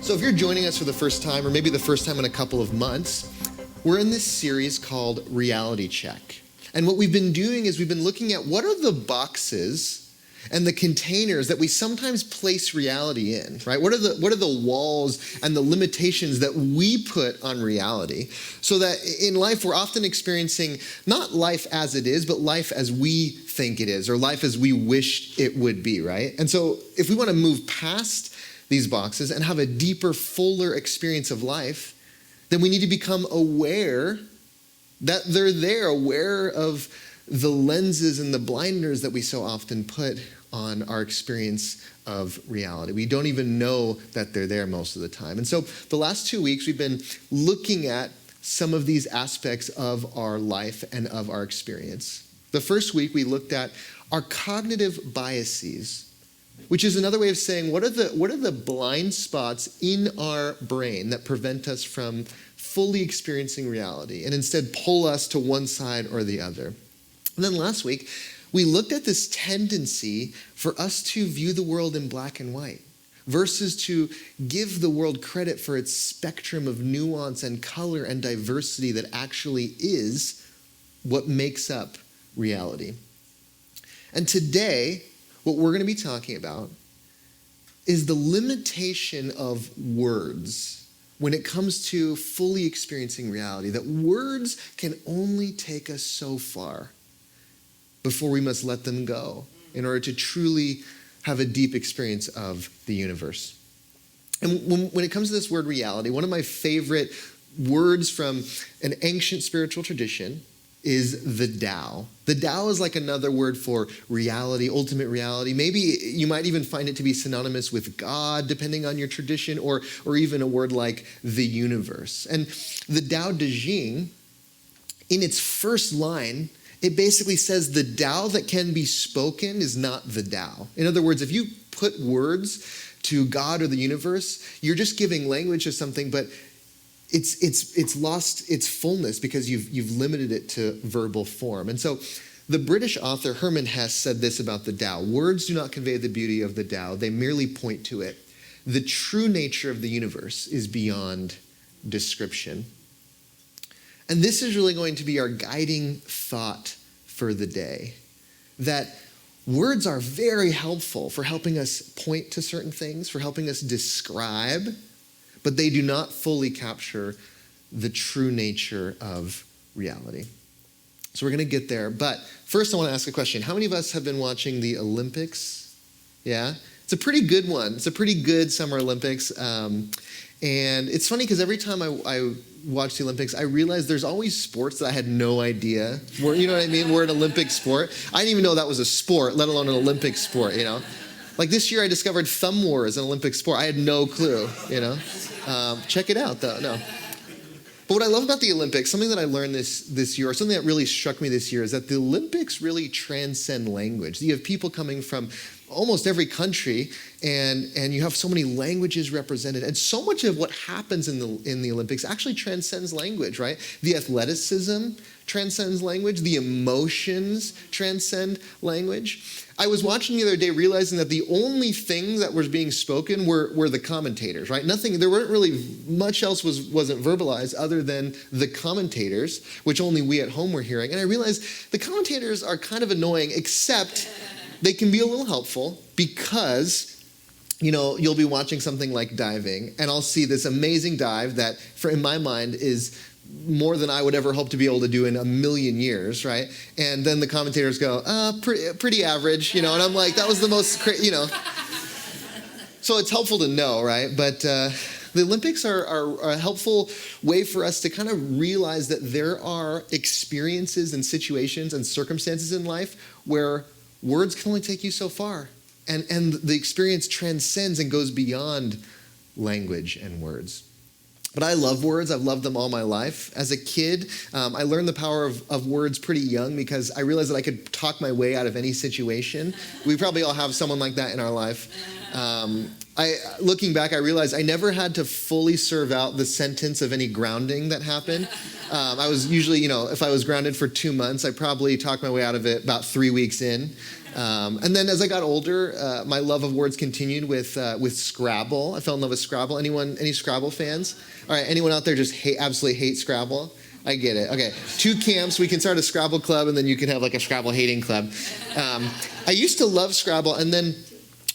So if you're joining us for the first time, or maybe the first time in a couple of months, we're in this series called Reality Check. And what we've been doing is we've been looking at what are the boxes and the containers that we sometimes place reality in, right? What are the walls and the limitations that we put on reality so that in life we're often experiencing not life as it is, but life as we think it is, or life as we wish it would be, right? And so if we want to move past these boxes and have a deeper, fuller experience of life, then we need to become aware that they're there, aware of the lenses and the blinders that we so often put on our experience of reality. We don't even know that they're there most of the time. And so the last 2 weeks, we've been looking at some of these aspects of our life and of our experience. The first week, we looked at our cognitive biases, which is another way of saying what are the blind spots in our brain that prevent us from fully experiencing reality and instead pull us to one side or the other. And then last week, we looked at this tendency for us to view the world in black and white versus to give the world credit for its spectrum of nuance and color and diversity that actually is what makes up reality. And today, what we're going to be talking about is the limitation of words when it comes to fully experiencing reality, that words can only take us so far before we must let them go in order to truly have a deep experience of the universe. And when it comes to this word reality, one of my favorite words from an ancient spiritual tradition is the Tao. The Tao is like another word for reality, ultimate reality. Maybe you might even find it to be synonymous with God, depending on your tradition, or even a word like the universe. And the Tao Te Ching, in its first line, it basically says the Tao that can be spoken is not the Tao. In other words, if you put words to God or the universe, you're just giving language to something, but it's lost its fullness because you've limited it to verbal form. And so the British author Hermann Hesse said this about the Tao: words do not convey the beauty of the Tao, they merely point to it. The true nature of the universe is beyond description. And this is really going to be our guiding thought for the day, that words are very helpful for helping us point to certain things, for helping us describe, but they do not fully capture the true nature of reality. So we're going to get there. But first I want to ask a question. How many of us have been watching the Olympics? Yeah? It's a pretty good one. It's a pretty good Summer Olympics. And it's funny because every time I watch the Olympics, I realize there's always sports that I had no idea were, you know what I mean, were an Olympic sport. I didn't even know that was a sport, let alone an Olympic sport, you know? Like this year I discovered thumb war as an Olympic sport. I had no clue, you know? Check it out though, no. But what I love about the Olympics, something that I learned this year, or something that really struck me this year, is that the Olympics really transcend language. You have people coming from almost every country, and you have so many languages represented. And so much of what happens in the Olympics actually transcends language, right? The athleticism transcends language. The emotions transcend language. I was watching the other day realizing that the only thing that was being spoken were the commentators, right? There weren't really much else wasn't verbalized other than the commentators, which only we at home were hearing. And I realized the commentators are kind of annoying, except they can be a little helpful because, you know, you'll be watching something like diving, and I'll see this amazing dive that, in my mind, is more than I would ever hope to be able to do in a million years, right? And then the commentators go, pretty average, you know, and I'm like, that was the most, you know. So it's helpful to know, right? But the Olympics are a helpful way for us to kind of realize that there are experiences and situations and circumstances in life where words can only take you so far. And the experience transcends and goes beyond language and words. But I love words. I've loved them all my life. As a kid, I learned the power of words pretty young because I realized that I could talk my way out of any situation. We probably all have someone like that in our life. Looking back, I realized I never had to fully serve out the sentence of any grounding that happened. I was usually, if I was grounded for 2 months, I probably talked my way out of it about 3 weeks in. And then as I got older, my love of words continued with Scrabble. I fell in love with Scrabble. Any Scrabble fans? All right, anyone out there just absolutely hate Scrabble? I get it. Okay, 2 camps. We can start a Scrabble club, and then you can have like a Scrabble hating club. I used to love Scrabble, and then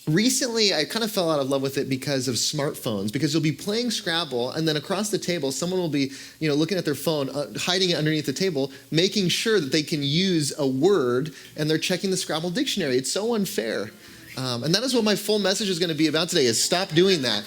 recently, I kind of fell out of love with it because of smartphones, because you'll be playing Scrabble, and then across the table, someone will be, looking at their phone, hiding it underneath the table, making sure that they can use a word, and they're checking the Scrabble dictionary. It's so unfair. And that is what my full message is going to be about today, is stop doing that.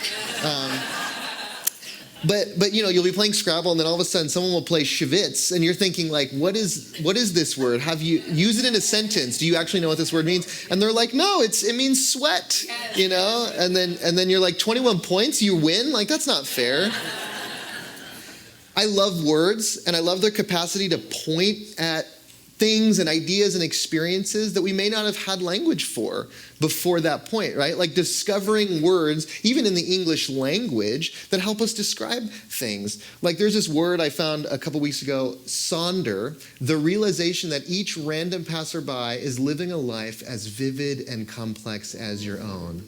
But you'll be playing Scrabble, and then all of a sudden someone will play Schwitz, and you're thinking like, what is this word? Have you use it in a sentence? Do you actually know what this word means? And they're like, no, it means sweat, And then you're like, 21 points, you win? Like, that's not fair. I love words, and I love their capacity to point at things and ideas and experiences that we may not have had language for before that point, right? Like discovering words, even in the English language, that help us describe things. Like there's this word I found a couple weeks ago, sonder, the realization that each random passerby is living a life as vivid and complex as your own.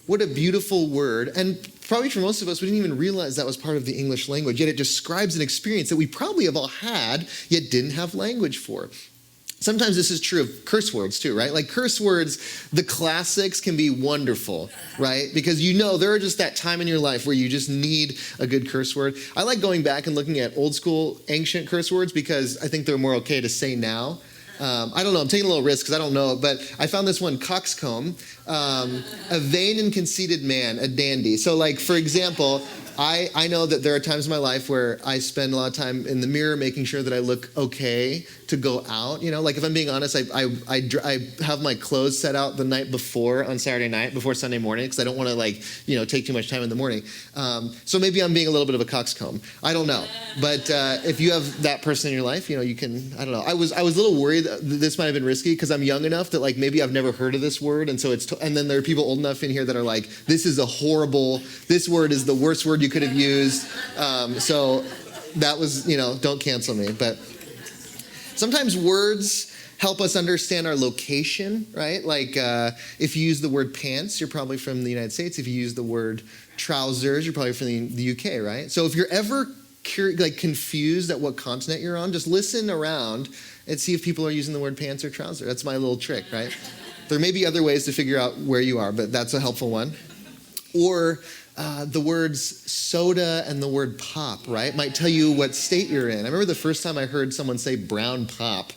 What a beautiful word. And probably for most of us, we didn't even realize that was part of the English language, yet it describes an experience that we probably have all had, yet didn't have language for. Sometimes this is true of curse words too, right? Like curse words, the classics can be wonderful, right? Because there are just that time in your life where you just need a good curse word. I like going back and looking at old school ancient curse words because I think they're more okay to say now. I don't know, I'm taking a little risk because I don't know, but I found this one, coxcomb, a vain and conceited man, a dandy. So like, for example, I know that there are times in my life where I spend a lot of time in the mirror making sure that I look okay to go out. Like if I'm being honest, I have my clothes set out the night before on Saturday night, before Sunday morning, because I don't want to take too much time in the morning. So maybe I'm being a little bit of a coxcomb. I don't know. But if you have that person in your life, you can, I don't know. I was a little worried that this might have been risky because I'm young enough that like maybe I've never heard of this word. And so and then there are people old enough in here that are like, this word is the worst word you could have used. So that was, don't cancel me. But sometimes words help us understand our location, right? Like if you use the word pants, you're probably from the United States. If you use the word trousers, you're probably from the UK, right? So if you're ever confused at what continent you're on, just listen around and see if people are using the word pants or trouser. That's my little trick, right? There may be other ways to figure out where you are, but that's a helpful one. Or the words soda and the word pop, right, might tell you what state you're in. I remember the first time I heard someone say brown pop.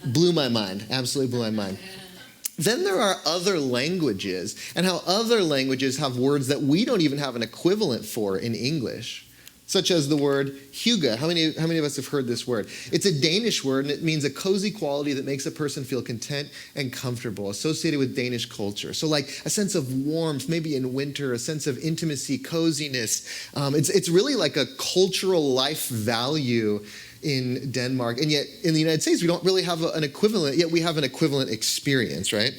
Blew my mind, absolutely blew my mind. Then there are other languages, and how other languages have words that we don't even have an equivalent for in English, such as the word hygge. How many of us have heard this word? It's a Danish word, and it means a cozy quality that makes a person feel content and comfortable, associated with Danish culture. So like a sense of warmth, maybe in winter, a sense of intimacy, coziness. It's really like a cultural life value in Denmark. And yet in the United States, we don't really have an equivalent, yet we have an equivalent experience, right?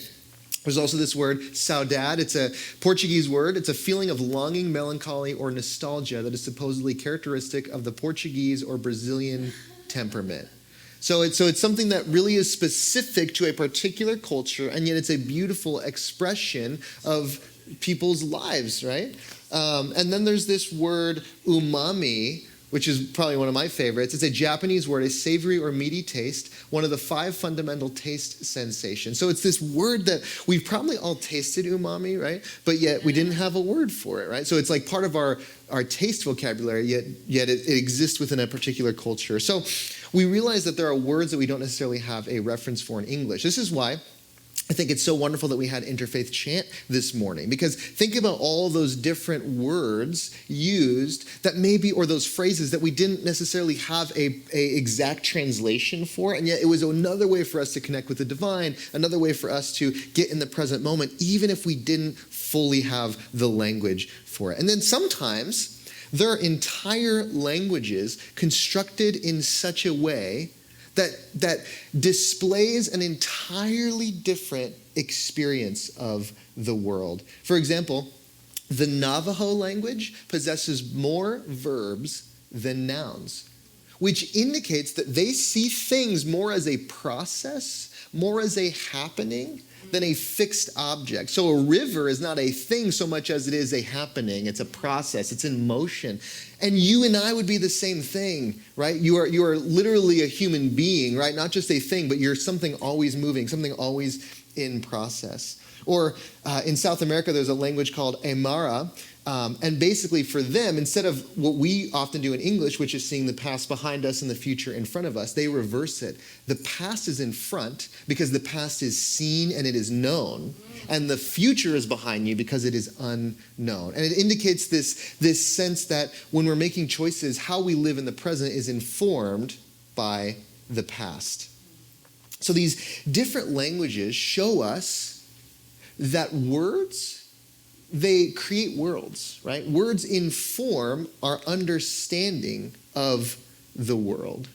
There's also this word, saudade. It's a Portuguese word. It's a feeling of longing, melancholy, or nostalgia that is supposedly characteristic of the Portuguese or Brazilian temperament. So it's something that really is specific to a particular culture, and yet it's a beautiful expression of people's lives, right? And then there's this word, umami, which is probably one of my favorites. It's a Japanese word, a savory or meaty taste, one of the 5 fundamental taste sensations. So it's this word that we've probably all tasted umami, right? But yet we didn't have a word for it, right? So it's like part of our taste vocabulary, yet it exists within a particular culture. So we realize that there are words that we don't necessarily have a reference for in English. This is why I think it's so wonderful that we had Interfaith Chant this morning, because think about all those different words used that maybe, or those phrases that we didn't necessarily have a exact translation for, and yet it was another way for us to connect with the divine, another way for us to get in the present moment, even if we didn't fully have the language for it. And then sometimes there are entire languages constructed in such a way that displays an entirely different experience of the world. For example, the Navajo language possesses more verbs than nouns, which indicates that they see things more as a process, more as a happening, than a fixed object. So a river is not a thing so much as it is a happening. It's a process. It's in motion. And you and I would be the same thing, right? You are literally a human being, right? Not just a thing, but you're something always moving, something always in process. Or in South America, there's a language called Aymara. And basically for them, instead of what we often do in English, which is seeing the past behind us and the future in front of us, they reverse it. The past is in front because the past is seen and it is known. And the future is behind you because it is unknown. And it indicates this sense that when we're making choices, how we live in the present is informed by the past. So these different languages show us that words, they create worlds, right? Words inform our understanding of the world.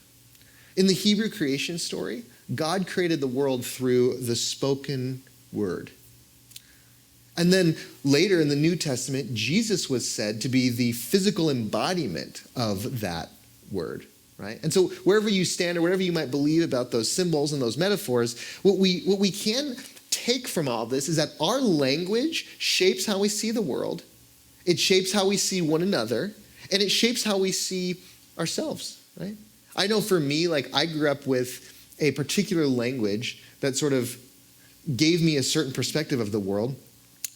In the Hebrew creation story, God created the world through the spoken word. And then later in the New Testament, Jesus was said to be the physical embodiment of that word, right? And so wherever you stand or whatever you might believe about those symbols and those metaphors, what we can take from all this is that our language shapes how we see the world, it shapes how we see one another, and it shapes how we see ourselves, right? I know for me, I grew up with a particular language that sort of gave me a certain perspective of the world.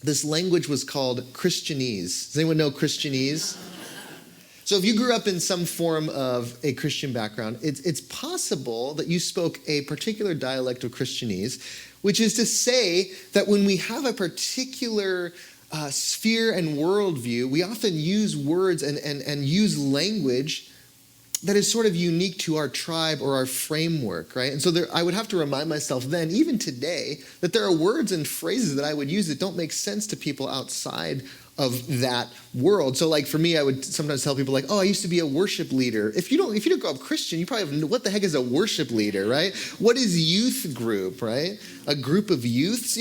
This language was called Christianese. Does anyone know Christianese? So if you grew up in some form of a Christian background, it's possible that you spoke a particular dialect of Christianese, which is to say that when we have a particular sphere and worldview, we often use words and use language that is sort of unique to our tribe or our framework, right? And so I would have to remind myself then, even today, that there are words and phrases that I would use that don't make sense to people outside of that world. So for me, I would sometimes tell people I used to be a worship leader. If you don't grow up Christian, you probably have, what the heck is a worship leader, right? What is youth group, right? A group of youths,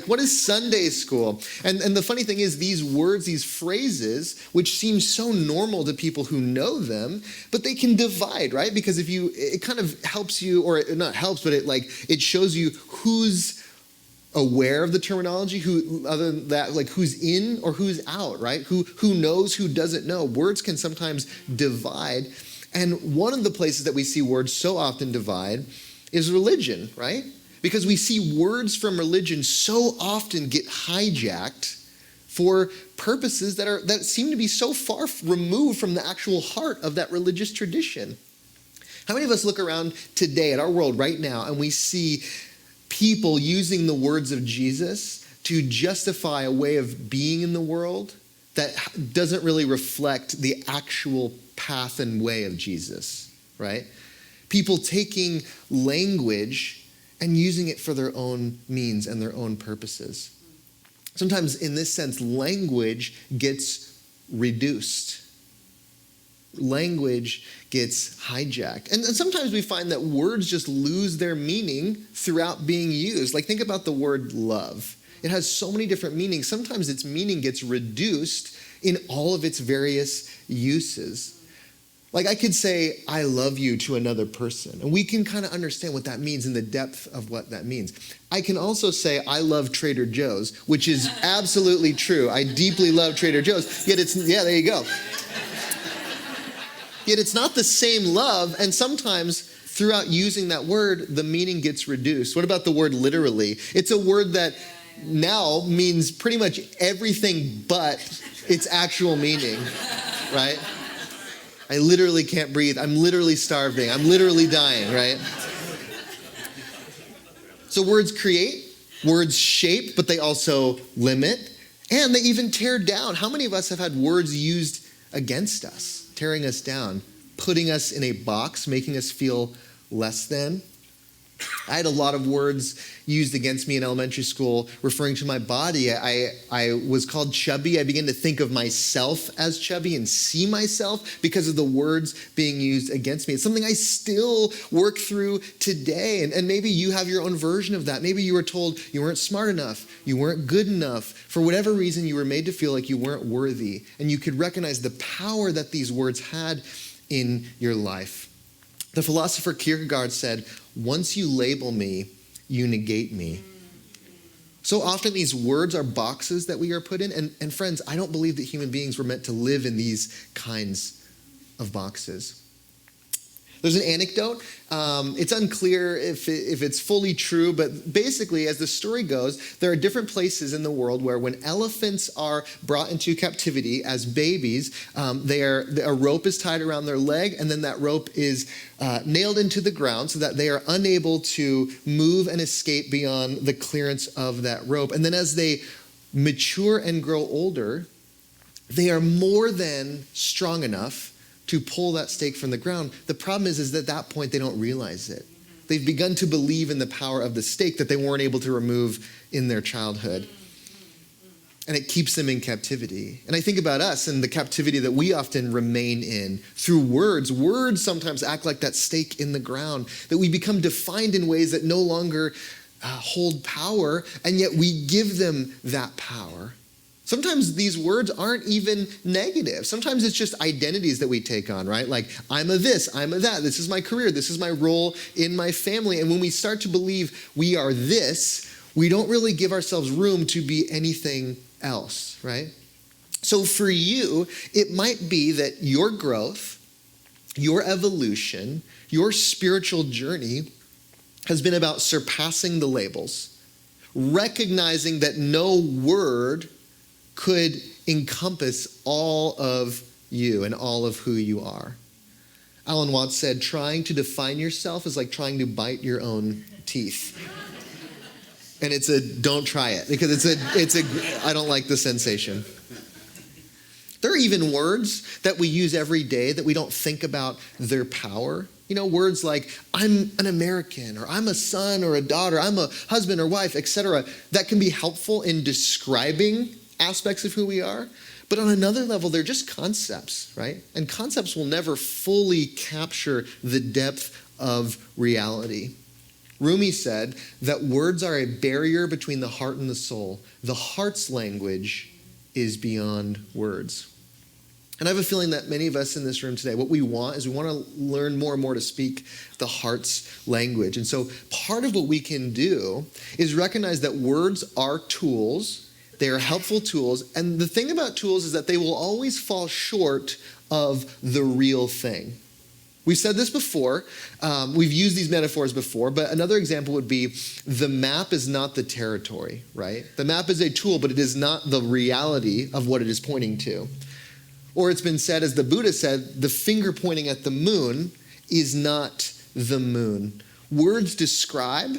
what is Sunday school? And the funny thing is these words, these phrases, which seem so normal to people who know them, but they can divide, right? Because it kind of helps you, or not helps, but it shows you who's aware of the terminology, who other than that, who's in or who's out, right? Who knows, who doesn't know. Words can sometimes divide. And one of the places that we see words so often divide is religion, right? Because we see words from religion so often get hijacked for purposes that seem to be so far removed from the actual heart of that religious tradition. How many of us look around today at our world right now and we see people using the words of Jesus to justify a way of being in the world that doesn't really reflect the actual path and way of Jesus, right? People taking language and using it for their own means and their own purposes. Sometimes in this sense, language gets reduced. Language gets hijacked. And sometimes we find that words just lose their meaning throughout being used. Think about the word love. It has so many different meanings. Sometimes its meaning gets reduced in all of its various uses. I could say, I love you to another person, and we can kind of understand what that means in the depth of what that means. I can also say, I love Trader Joe's, which is absolutely true. I deeply love Trader Joe's, yet there you go. Yet it's not the same love, and sometimes throughout using that word, the meaning gets reduced. What about the word literally? It's a word that now means pretty much everything but its actual meaning, right? I literally can't breathe. I'm literally starving. I'm literally dying, right? So words create, words shape, but they also limit, and they even tear down. How many of us have had words used against us? Tearing us down, putting us in a box, making us feel less than. I had a lot of words used against me in elementary school referring to my body. I was called chubby. I began to think of myself as chubby and see myself because of the words being used against me. It's something I still work through today. And maybe you have your own version of that. Maybe you were told you weren't smart enough, you weren't good enough. For whatever reason, you were made to feel like you weren't worthy. And you could recognize the power that these words had in your life. The philosopher Kierkegaard said, "Once you label me, you negate me." So often these words are boxes that we are put in. And friends, I don't believe that human beings were meant to live in these kinds of boxes. There's an anecdote. It's unclear if it's fully true, but basically, as the story goes, there are different places in the world where when elephants are brought into captivity as babies, a rope is tied around their leg, and then that rope is nailed into the ground so that they are unable to move and escape beyond the clearance of that rope. And then as they mature and grow older, they are more than strong enough to pull that stake from the ground. The problem is that at that point, they don't realize it. They've begun to believe in the power of the stake that they weren't able to remove in their childhood. And it keeps them in captivity. And I think about us and the captivity that we often remain in through words. Words sometimes act like that stake in the ground, that we become defined in ways that no longer hold power, and yet we give them that power. Sometimes these words aren't even negative. Sometimes it's just identities that we take on, right? Like, I'm a this, I'm a that. This is my career. This is my role in my family. And when we start to believe we are this, we don't really give ourselves room to be anything else, right? So for you, it might be that your growth, your evolution, your spiritual journey has been about surpassing the labels, recognizing that no word could encompass all of you and all of who you are. Alan Watts said, trying to define yourself is like trying to bite your own teeth. And don't try it, because I don't like the sensation. There are even words that we use every day that we don't think about their power. You know, words like, I'm an American, or I'm a son or a daughter, I'm a husband or wife, etc., that can be helpful in describing aspects of who we are. But on another level, they're just concepts, right? And concepts will never fully capture the depth of reality. Rumi said that words are a barrier between the heart and the soul. The heart's language is beyond words. And I have a feeling that many of us in this room today, what we want is we want to learn more and more to speak the heart's language. And so part of what we can do is recognize that words are tools. They are helpful tools. And the thing about tools is that they will always fall short of the real thing. We've said this before. We've used these metaphors before, but another example would be the map is not the territory, right? The map is a tool, but it is not the reality of what it is pointing to. Or it's been said, as the Buddha said, the finger pointing at the moon is not the moon. Words describe,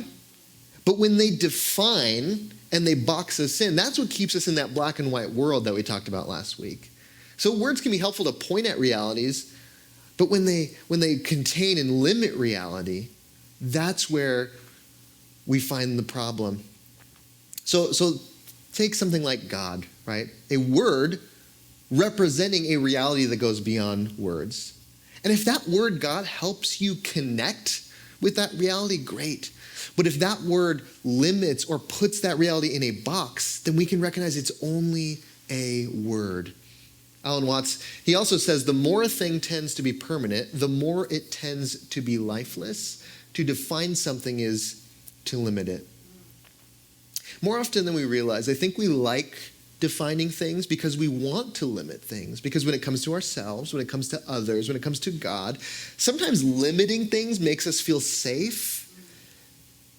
but when they define and they box us in, that's what keeps us in that black and white world that we talked about last week. So words can be helpful to point at realities, but when they contain and limit reality, that's where we find the problem. So take something like God, right? A word representing a reality that goes beyond words. And if that word, God, helps you connect with that reality, great. But if that word limits or puts that reality in a box, then we can recognize it's only a word. Alan Watts, he also says, the more a thing tends to be permanent, the more it tends to be lifeless. To define something is to limit it. More often than we realize, I think we like defining things because we want to limit things. Because when it comes to ourselves, when it comes to others, when it comes to God, sometimes limiting things makes us feel safe.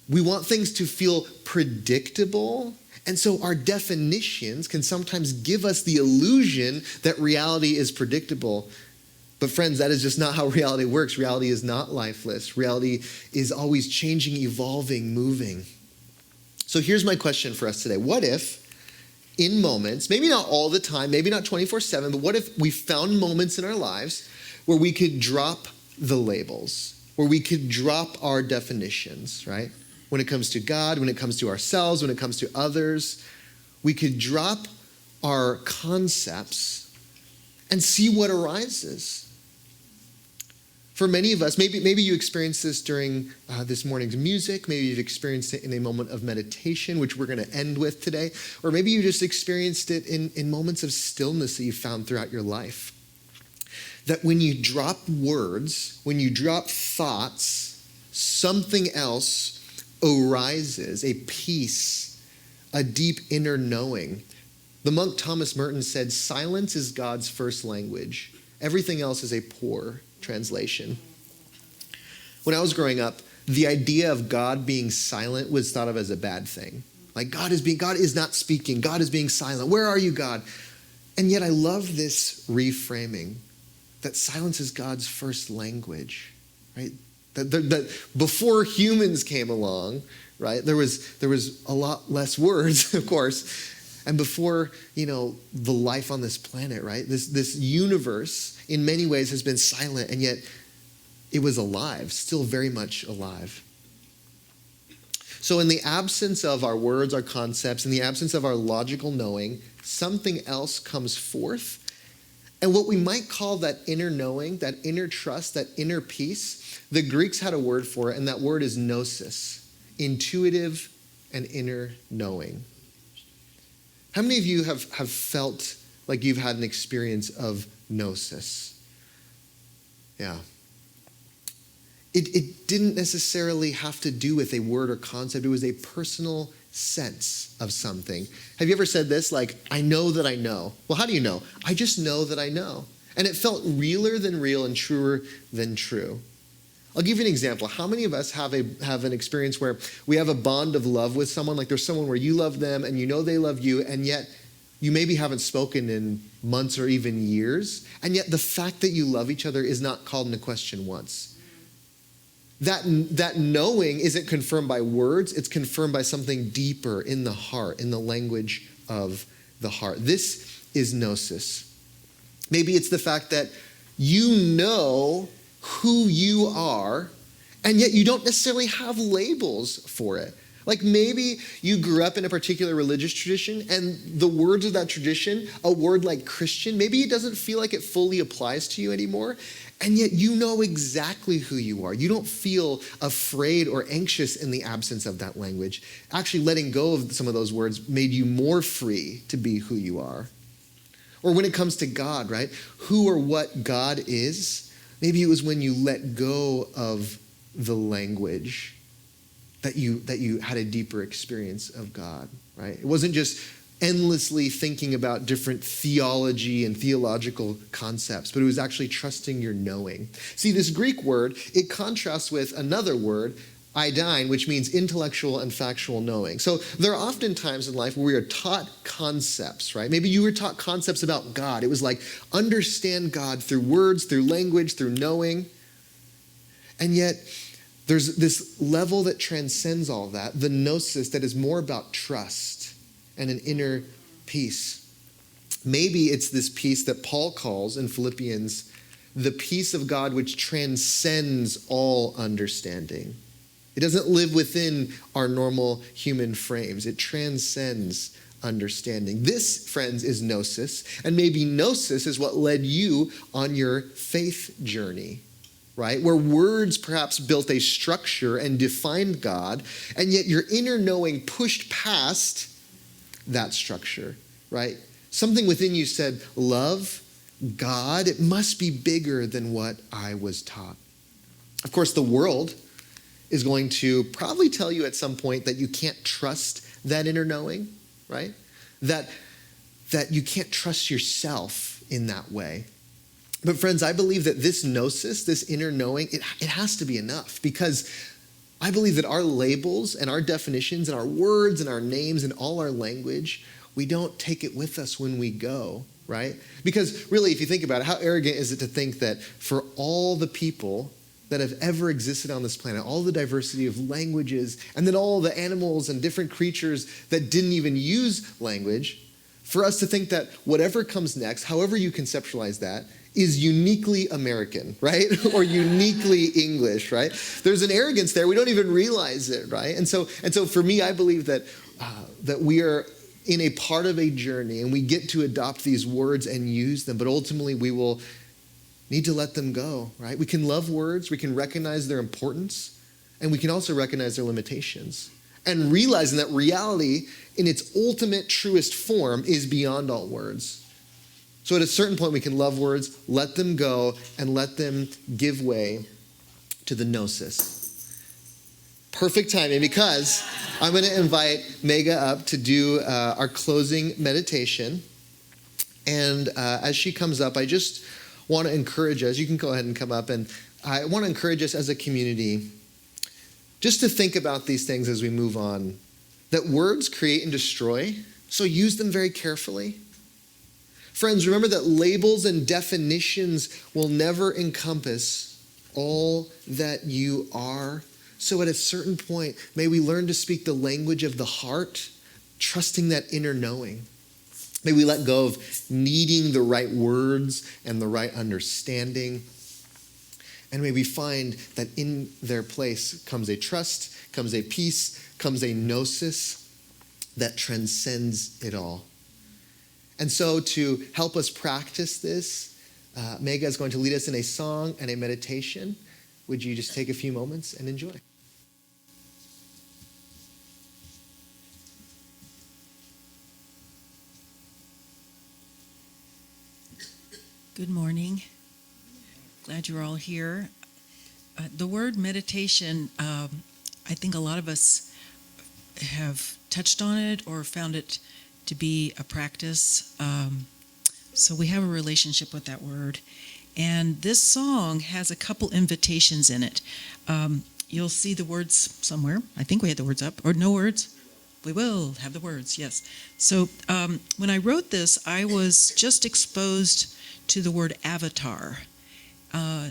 We want things to feel predictable. And so our definitions can sometimes give us the illusion that reality is predictable. But friends, that is just not how reality works. Reality is not lifeless. Reality is always changing, evolving, moving. So here's my question for us today. What if in moments, maybe not all the time, maybe not 24/7, but what if we found moments in our lives where we could drop the labels where we could drop our definitions, right? When it comes to God, when it comes to ourselves, when it comes to others, we could drop our concepts and see what arises. For many of us, maybe you experienced this during this morning's music. Maybe you've experienced it in a moment of meditation, which we're going to end with today. Or maybe you just experienced it in moments of stillness that you found throughout your life. That when you drop words, when you drop thoughts, something else arises, a peace, a deep inner knowing. The monk Thomas Merton said, "Silence is God's first language. Everything else is a poor translation." When I was growing up, the idea of God being silent was thought of as a bad thing. Like God is not speaking. God is being silent. Where are you, God? And yet I love this reframing that silence is God's first language, right? That before humans came along, right? There was a lot less words, of course. And before, the life on this planet, right? This universe in many ways has been silent, and yet it was alive, still very much alive. So in the absence of our words, our concepts, in the absence of our logical knowing, something else comes forth. And what we might call that inner knowing, that inner trust, that inner peace, the Greeks had a word for it, and that word is gnosis, intuitive and inner knowing. How many of you have felt like you've had an experience of gnosis? Yeah. It didn't necessarily have to do with a word or concept. It was a personal sense of something. Have you ever said this? Like, I know that I know. Well, how do you know? I just know that I know. And it felt realer than real and truer than true. I'll give you an example. How many of us have an experience where we have a bond of love with someone? Like there's someone where you love them and you know they love you, and yet you maybe haven't spoken in months or even years, and yet the fact that you love each other is not called into question once. That knowing isn't confirmed by words, it's confirmed by something deeper in the heart, in the language of the heart. This is gnosis. Maybe it's the fact that you know who you are, and yet you don't necessarily have labels for it. Like maybe you grew up in a particular religious tradition, and the words of that tradition, a word like Christian, maybe it doesn't feel like it fully applies to you anymore, and yet you know exactly who you are. You don't feel afraid or anxious in the absence of that language. Actually, letting go of some of those words made you more free to be who you are. Or when it comes to God, right? Who or what God is, maybe it was when you let go of the language that you had a deeper experience of God, right? It wasn't just endlessly thinking about different theology and theological concepts, but it was actually trusting your knowing. See, this Greek word, it contrasts with another word, eidein, which means intellectual and factual knowing. So there are often times in life where we are taught concepts, right? Maybe you were taught concepts about God. It was like understand God through words, through language, through knowing. And yet there's this level that transcends all that, the gnosis that is more about trust and an inner peace. Maybe it's this peace that Paul calls in Philippians the peace of God which transcends all understanding. It doesn't live within our normal human frames. It transcends understanding. This, friends, is gnosis. And maybe gnosis is what led you on your faith journey, right? Where words perhaps built a structure and defined God, and yet your inner knowing pushed past that structure, right? Something within you said, love, God, it must be bigger than what I was taught. Of course, the world is going to probably tell you at some point that you can't trust that inner knowing, right? That you can't trust yourself in that way. But friends, I believe that this gnosis, this inner knowing, it has to be enough, because I believe that our labels and our definitions and our words and our names and all our language, we don't take it with us when we go, right? Because really, if you think about it, how arrogant is it to think that for all the people that have ever existed on this planet, all the diversity of languages, and then all the animals and different creatures that didn't even use language, for us to think that whatever comes next, however you conceptualize that, is uniquely American, right? Or uniquely English, right? There's an arrogance there. We don't even realize it, right? And so for me, I believe that we are in a part of a journey, and we get to adopt these words and use them, but ultimately we will need to let them go, right? We can love words, we can recognize their importance, and we can also recognize their limitations. And realizing that reality in its ultimate, truest form is beyond all words. So at a certain point, we can love words, let them go, and let them give way to the gnosis. Perfect timing, because I'm going to invite Mega up to do our closing meditation. And as she comes up, I just want to encourage us. You can go ahead and come up. And I want to encourage us as a community just to think about these things as we move on. That words create and destroy, so use them very carefully. Friends, remember that labels and definitions will never encompass all that you are. So at a certain point, may we learn to speak the language of the heart, trusting that inner knowing. May we let go of needing the right words and the right understanding. And may we find that in their place comes a trust, comes a peace, comes a gnosis that transcends it all. And so to help us practice this, Mega is going to lead us in a song and a meditation. Would you just take a few moments and enjoy? Good morning. Glad you're all here. The word meditation, I think a lot of us have touched on it or found it to be a practice. So we have a relationship with that word. And this song has a couple invitations in it. You'll see the words somewhere. I think we had the words up. Or no words? We will have the words, yes. So when I wrote this, I was just exposed to the word avatar.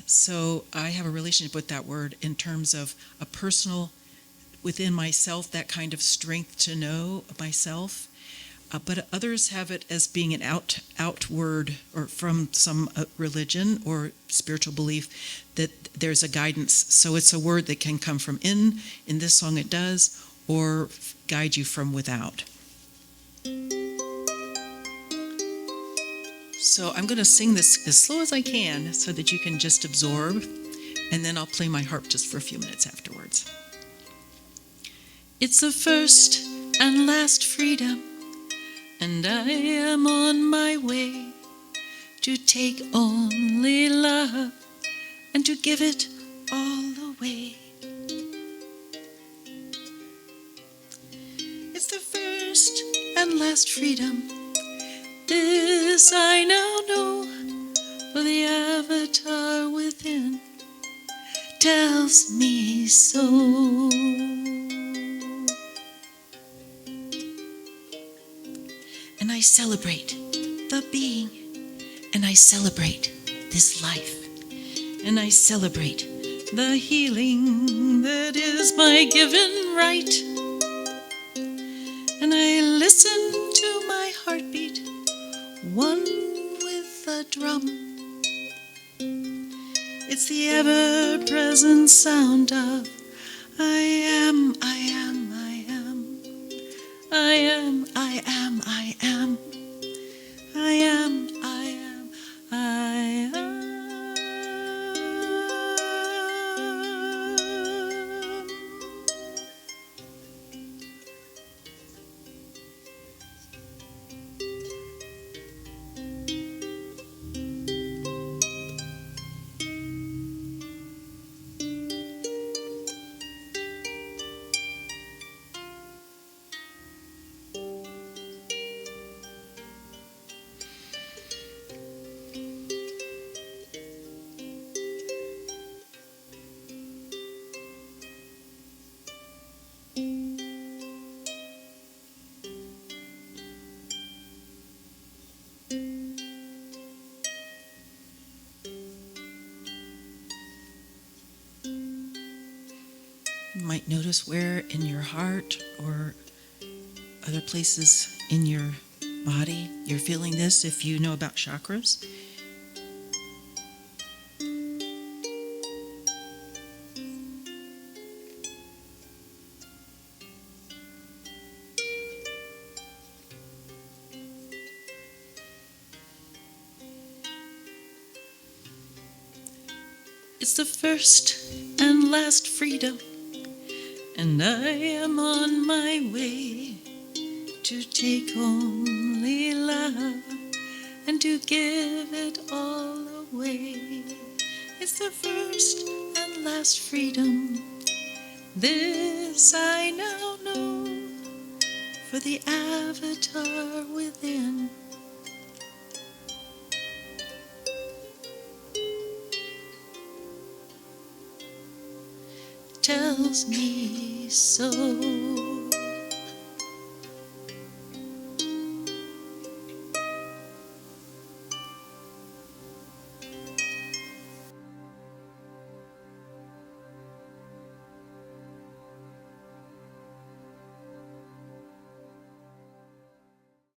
So I have a relationship with that word in terms of a personal, within myself, that kind of strength to know myself. But others have it as being an outward, or from some religion or spiritual belief, that there's a guidance. So it's a word that can come from in this song it does, or guide you from without. So I'm going to sing this as slow as I can so that you can just absorb, and then I'll play my harp just for a few minutes afterwards. It's the first and last freedom, and I am on my way to take only love and to give it all away. It's the first and last freedom. This I now know, for the avatar within tells me so. And I celebrate the being, and I celebrate this life, and I celebrate the healing that is my given right. And I listen to my heartbeat, one with the drum. It's the ever-present sound of I am, I am, I am. I am, I am, I am. I am, I am, I am. You might notice where in your heart or other places in your body you're feeling this, if you know about chakras. It's the first and last freedom, and I am on my way to take only love and to give it all away. It's the first and last freedom. This I now know, for the avatar within tells me so.